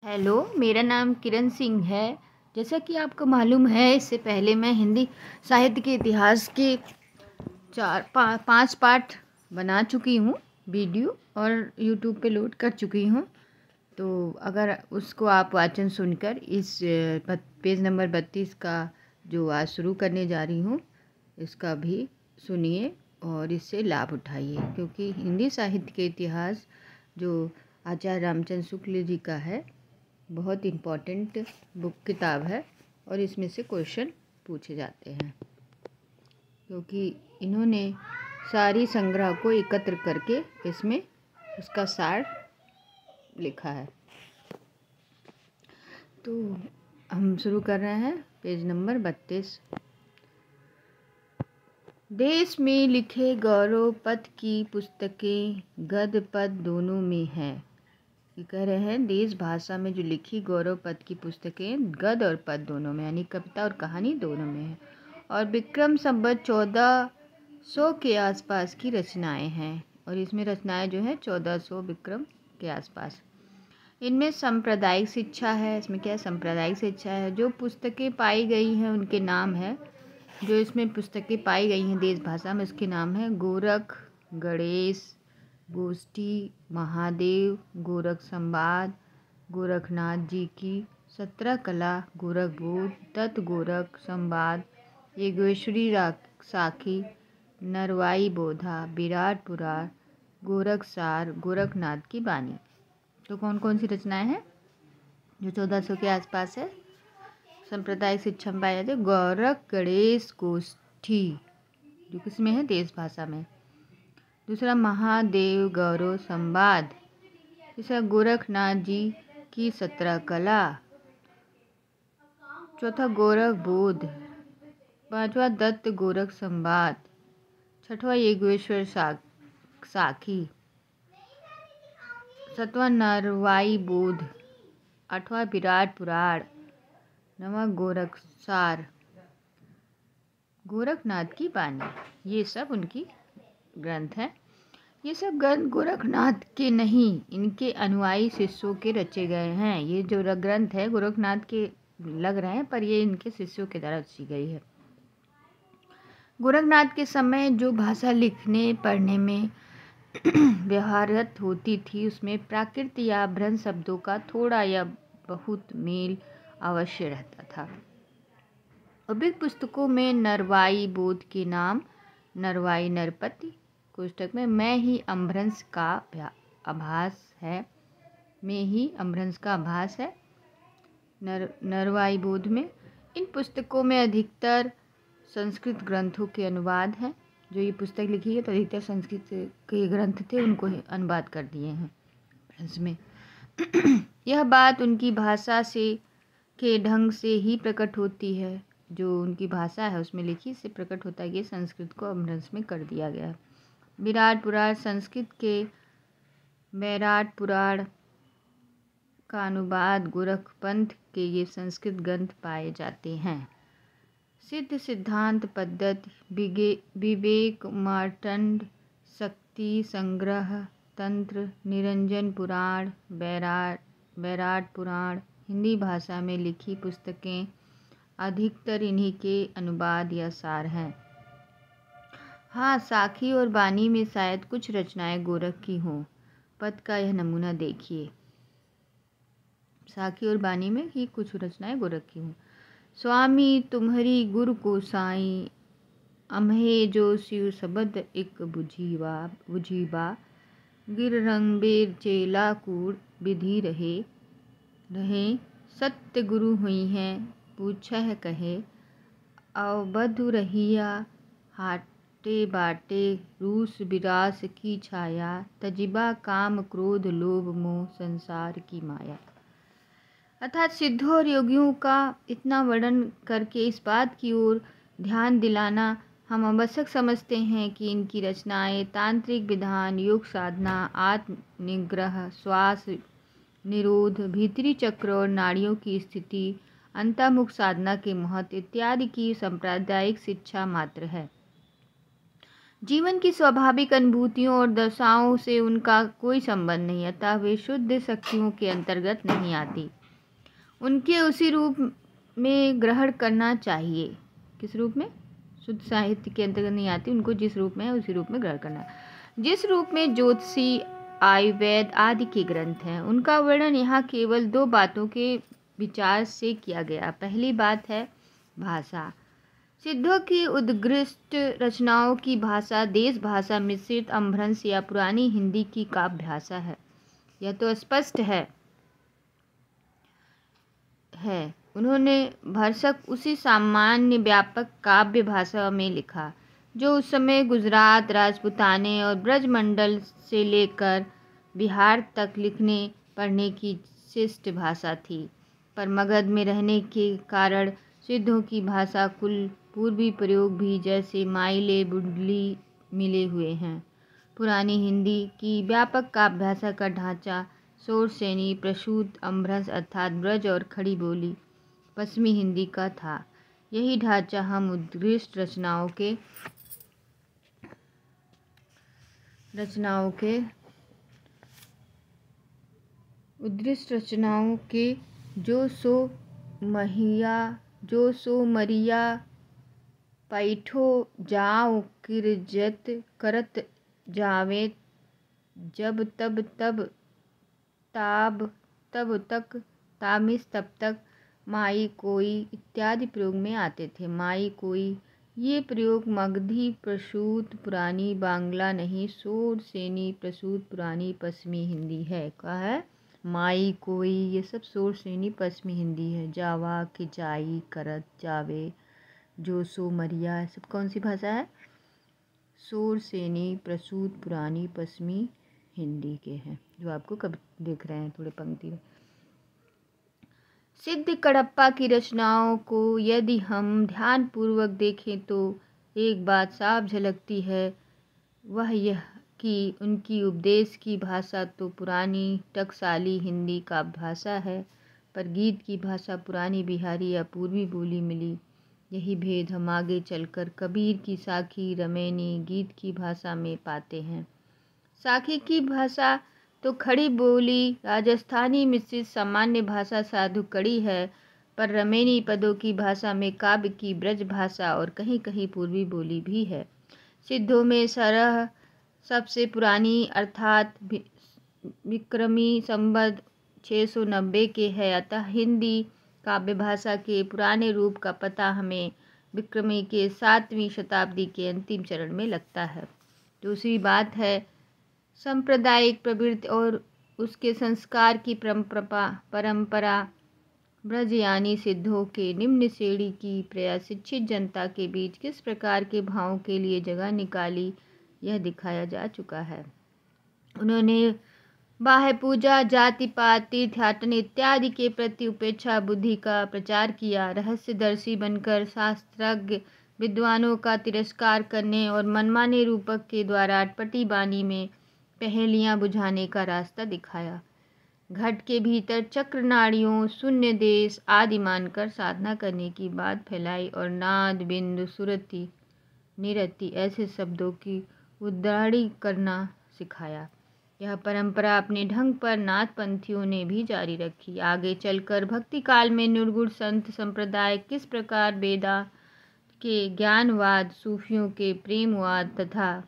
Hello, मेरा नाम किरण सिंह है। जैसा कि आपको मालूम है, इससे पहले मैं हिंदी साहित्य के इतिहास के 5 पार्ट बना चुकी हूँ वीडियो और यूट्यूब पे लोड कर चुकी हूँ। तो अगर उसको आप वाचन सुनकर इस पेज नंबर 32 का जो आज शुरू करने जा रही हूँ इसका भी सुनिए और इससे लाभ उठाइए, क्योंकि हिंदी साहित्य के इतिहास जो आचार्य रामचंद्र शुक्ल जी का है, बहुत इम्पॉर्टेंट बुक किताब है और इसमें से क्वेश्चन पूछे जाते हैं, क्योंकि इन्होंने सारी संग्रह को एकत्र करके इसमें उसका सार लिखा है। तो हम शुरू कर रहे हैं पेज नंबर 32। देश में लिखे गौरव पथ की पुस्तकें गद्य पद दोनों में हैं। ये कह रहे हैं देश भाषा में जो लिखी गौरव पद की पुस्तकें गद्य और पद दोनों में, यानी कविता और कहानी दोनों में है, और विक्रम संवत 1400 के आसपास की रचनाएं हैं। और इसमें रचनाएं जो है 1400 विक्रम के आसपास। इनमें सांप्रदायिक शिक्षा है। इसमें क्या है? सांप्रदायिक शिक्षा है। जो पुस्तकें पाई गई हैं उनके नाम है, जो इसमें पुस्तकें पाई गई हैं देश भाषा में, उसके नाम है गोरख, गणेश, गोष्ठी, महादेव, गोरख संवाद, गोरखनाथ जी की 17 कला, गोरख बोध, तत् गोरख संवाद, योगेश्वरी साखी, नरवाई बोधा, विराट पुराण, गोरखसार, गोरखनाथ की बानी। तो कौन कौन सी रचनाएं हैं जो 1400 के आसपास है? सांप्रदायिक शिक्षा में पाए जाते गोरख, गणेश, गोष्ठी, जो किसमें है? देश भाषा में। दूसरा महादेव गौरव संवाद। तीसरा गोरखनाथ जी की 17 कला। चौथा गोरख बोध। पांचवा दत्त गोरख संवाद। छठवा योगेश्वर साखी। सातवां नरवाई बोध। आठवां विराट पुराण। नवा गोरखसार, गोरखनाथ की बानी। ये सब उनकी ग्रंथ हैं। ये सब ग्रंथ गोरखनाथ के नहीं, इनके अनुयायी शिष्यों के रचे गए हैं। ये जो ग्रंथ है गोरखनाथ के लग रहे हैं, पर ये इनके शिष्यों के द्वारा रची गई है। गोरखनाथ के समय जो भाषा लिखने पढ़ने में व्यवहारत होती थी, उसमें प्राकृत या भ्रंश शब्दों का थोड़ा या बहुत मेल अवश्य रहता था। अभिक पुस्तकों में नरवाई बोध के नाम नरवाई नरपति कोष्ठक में मैं ही अभ्रंश का आभास है, में ही अभ्रंश का आभास है नरवाई बोध में। इन पुस्तकों में अधिकतर संस्कृत ग्रंथों के अनुवाद हैं। जो ये पुस्तक लिखी है तो अधिकतर संस्कृत के ग्रंथ थे, उनको अनुवाद कर दिए हैं अभ्रंश में। यह बात उनकी भाषा से के ढंग से ही प्रकट होती है। जो उनकी भाषा है उसमें लिखी से प्रकट होता है कि संस्कृत को अभ्रंश में कर दिया गया है। विराट पुराण संस्कृत के वैराट पुराण का अनुवाद गोरखपंथ के ये संस्कृत ग्रंथ पाए जाते हैं। सिद्ध सिद्धांत पद्धति, विवेक मार्तंड, शक्ति संग्रह तंत्र, निरंजन पुराण, वैराट पुराण, हिंदी भाषा में लिखी पुस्तकें अधिकतर इन्हीं के अनुवाद या सार हैं। हाँ, साखी और बानी में शायद कुछ रचनाएं गोरख की हों। पद का यह नमूना देखिए। साखी और बानी में ही कुछ रचनाएं गोरख की हों। स्वामी तुम्हारी गुरु को साई, अम्हे जो शिव शब्द एक बुझीबा, गिर रंगबेर चेला कूड़ विधि रहे सत्य गुरु हुई हैं पूछह कहे, अवबधु रहिया हाटे बाटे रूस विरास की छाया, तजिबा काम क्रोध लोभ मोह संसार की माया। अर्थात सिद्धों और योगियों का इतना वर्णन करके इस बात की ओर ध्यान दिलाना हम आवश्यक समझते हैं कि इनकी रचनाएं तांत्रिक विधान, योग साधना, आत्म निग्रह, श्वास निरोध, भीतरी चक्र और नाड़ियों की स्थिति, अंतर्मुख साधना के महत्व इत्यादि की सांप्रदायिक शिक्षा मात्र है। जीवन की स्वाभाविक अनुभूतियों और दशाओं से उनका कोई संबंध नहीं, अतः वे शुद्ध शक्तियों के अंतर्गत नहीं आती। उनके उसी रूप में ग्रहण करना चाहिए। किस रूप में? शुद्ध साहित्य के अंतर्गत नहीं आती, उनको जिस रूप में है उसी रूप में ग्रहण करना। जिस रूप में ज्योतिषी, आयुर्वेद आदि के ग्रंथ हैं, उनका वर्णन यहाँ केवल दो बातों के विचार से किया गया। पहली बात है भाषा। सिद्धों की उत्कृष्ट रचनाओं की भाषा देश भाषा मिश्रित अपभ्रंश या पुरानी हिंदी की काव्य भाषा है। यह तो स्पष्ट है। उन्होंने भरसक उसी सामान्य व्यापक काव्य भाषा में लिखा जो उस समय गुजरात, राजपुताने और ब्रजमंडल से लेकर बिहार तक लिखने पढ़ने की शिष्ट भाषा थी। पर मगध में रहने के कारण सिद्धों की भाषा कुल पूर्वी प्रयोग भी जैसे माइले बुडली मिले हुए हैं। पुरानी हिंदी की व्यापक काव्य भाषा का ढांचा शोरसेनी प्रसूत अपभ्रंश अर्थात ब्रज और खड़ी बोली पश्चिमी हिंदी का था। यही ढांचा हम उत्कृष्ट रचनाओं के जो सो मरिया पैठो जाओ किरजत करत जावे जब तब तक तामिस तब तक माई कोई इत्यादि प्रयोग में आते थे। माई कोई ये प्रयोग मगधी प्रसूत पुरानी बांग्ला नहीं, शोरसेनी प्रसूत पुरानी पश्चिमी हिंदी है। कहा है माई कोई, ये सब शोरसेनी पश्चिमी हिंदी है। जावा खिंचाई करत जावे जो सो मरिया सब कौन सी भाषा है? शोरसेनी प्रसूत पुरानी पश्चिमी हिंदी के हैं, जो आपको कब देख रहे हैं थोड़े पंक्ति में। सिद्ध कडप्पा की रचनाओं को यदि हम ध्यानपूर्वक देखें तो एक बात साफ झलकती है, वह यह कि उनकी उपदेश की भाषा तो पुरानी टकसाली हिंदी का भाषा है, पर गीत की भाषा पुरानी बिहारी या पूर्वी बोली मिली। यही भेद हम आगे चलकर कबीर की साखी रमैनी गीत की भाषा में पाते हैं। साखी की भाषा तो खड़ी बोली राजस्थानी मिश्रित सामान्य भाषा साधु कड़ी है, पर रमैनी पदों की भाषा में काव्य की ब्रज भाषा और कहीं कहीं पूर्वी बोली भी है। सिद्धों में सरह सबसे पुरानी अर्थात विक्रमी संवत 690 के है, अतः हिंदी काव्य भाषा के पुराने रूप का पता हमें विक्रमी के 7वीं शताब्दी के अंतिम चरण में लगता है। दूसरी बात है सांप्रदायिक प्रवृत्ति और उसके संस्कार की परंपरा ब्रजयानी सिद्धों के निम्न श्रेणी की प्रशिक्षित जनता के बीच किस प्रकार के भावों के लिए जगह निकाली, यह दिखाया जा चुका है। उन्होंने बाह्य पूजा, जाति पात, तीर्थयाटन इत्यादि के प्रति उपेक्षा बुद्धि का प्रचार किया। रहस्यदर्शी बनकर शास्त्रज्ञ विद्वानों का तिरस्कार करने और मनमाने रूपक के द्वारा अटपटी बानी में पहेलियां बुझाने का रास्ता दिखाया। घट के भीतर चक्र नाड़ियों, शून्य देश आदि मानकर साधना करने की बात फैलाई और नाद, बिंदु, सुरति, निरति ऐसे शब्दों की उद्धारी करना सिखाया। यह परंपरा अपने ढंग पर नाथपंथियों ने भी जारी रखी। आगे चलकर भक्ति काल में निर्गुण संत संप्रदाय किस प्रकार वेदा के ज्ञानवाद, सूफियों के प्रेमवाद तथा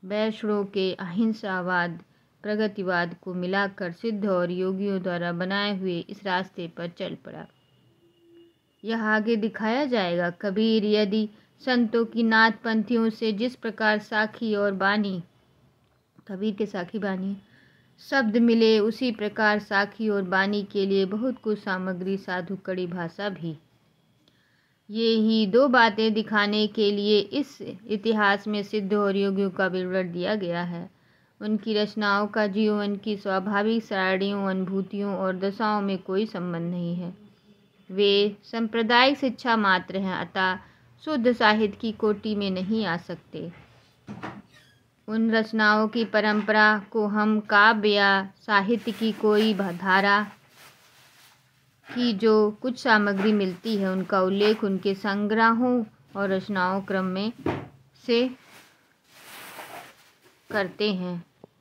वैष्णवों के अहिंसावाद, प्रगतिवाद को मिलाकर सिद्ध और योगियों द्वारा बनाए हुए इस रास्ते पर चल पड़ा। यह आगे दिखाया जाएगा। कबीर यदि संतों की नाथपंथियों से जिस प्रकार साखी और बानी, कबीर के साखी बानी शब्द मिले, उसी प्रकार साखी और बानी के लिए बहुत कुछ सामग्री साधु कड़ी भाषा भी। ये ही दो बातें दिखाने के लिए इस इतिहास में सिद्ध और योगियों का विवरण दिया गया है। उनकी रचनाओं का जीवन की स्वाभाविक सारणियों, अनुभूतियों और दशाओं में कोई संबंध नहीं है। वे सांप्रदायिक शिक्षा मात्र हैं, अतः शुद्ध साहित्य की कोटि में नहीं आ सकते। उन रचनाओं की परंपरा को हम काव्य या साहित्य की कोई धारा की जो कुछ सामग्री मिलती है, उनका उल्लेख उनके संग्रहों और रचनाओं क्रम में से करते हैं।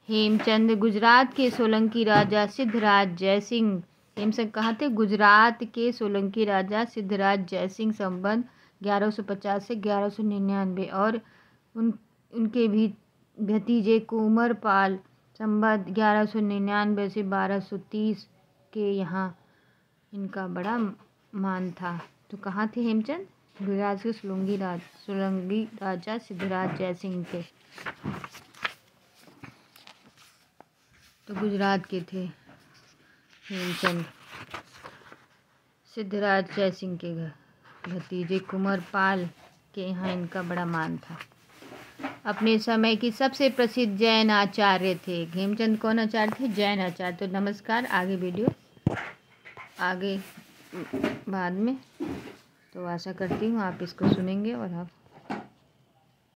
हेमचंद गुजरात के सोलंकी राजा सिद्धराज जयसिंह। हेमचंद कहाँ थे? गुजरात के सोलंकी राजा सिद्धराज जयसिंह संबंध 1150 से 1199 और उनके भी भतीजे कुंवरपाल संबंध 1199 से 1230 के यहाँ इनका बड़ा मान था। तो कहाँ थे हेमचंद? गुजरात के सोलंकी राजा सिद्धराज जयसिंह के। तो गुजरात के थे हेमचंद। सिद्धराज जयसिंह के भतीजे कुंवरपाल के यहाँ इनका बड़ा मान था। अपने समय की सबसे प्रसिद्ध जैन आचार्य थे। हेमचंद कौन आचार्य थे? जैन आचार्य। तो नमस्कार, आगे वीडियो आगे बाद में तो आशा करती हूँ आप इसको सुनेंगे और आप